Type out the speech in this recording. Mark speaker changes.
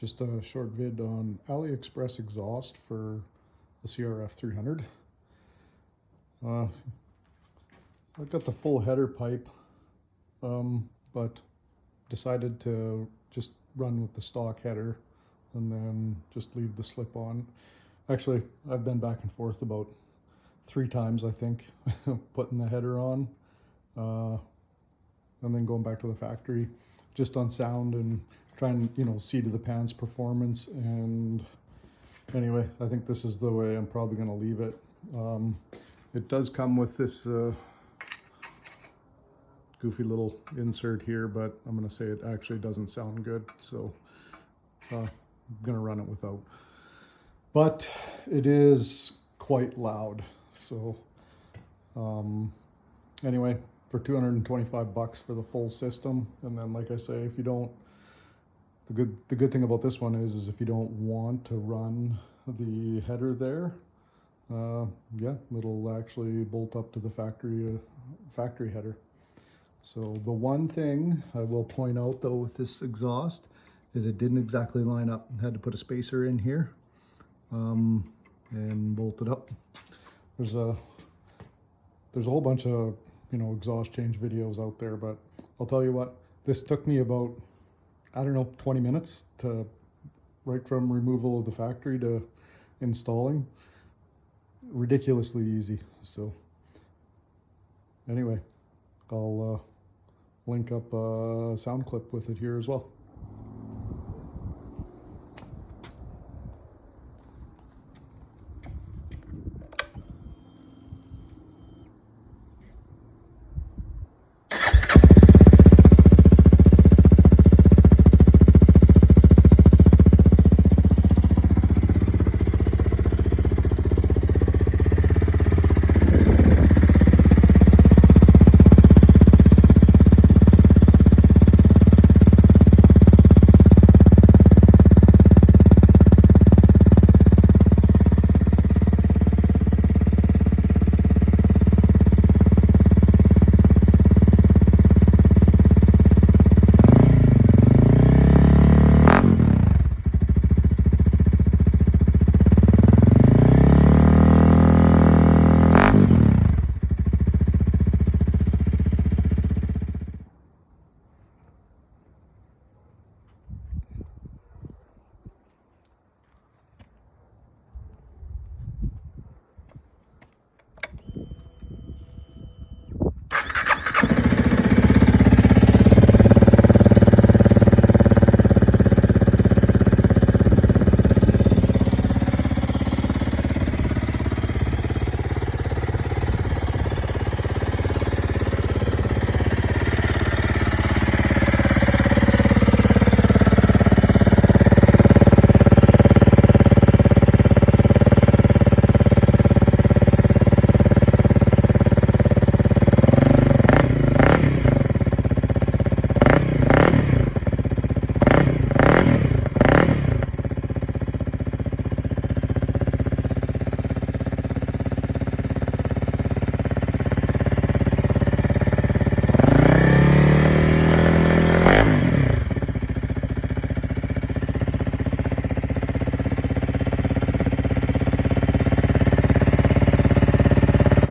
Speaker 1: Just a short vid on AliExpress exhaust for the CRF300. I've got the full header pipe, but decided to just run with the stock header and then just leave the slip on. Actually, I've been back and forth about 3 times, I think, putting the header on and then going back to the factory just on sound and trying, see to the pants performance. And anyway, I think this is the way I'm probably going to leave it. It does come with this goofy little insert here, but I'm going to say it actually doesn't sound good, so I'm going to run it without. But it is quite loud, so anyway, for 225 bucks for the full system. And then, like I say, if you don't, the good thing about this one is if you don't want to run the header there, yeah, it'll actually bolt up to the factory header. So the one thing I will point out though with this exhaust is it didn't exactly line up. I had to put a spacer in here and bolt it up. There's a whole bunch of exhaust change videos out there, but I'll tell you what, this took me about, I don't know, 20 minutes to, right from removal of the factory to installing. Ridiculously easy. So anyway, I'll link up a sound clip with it here as well.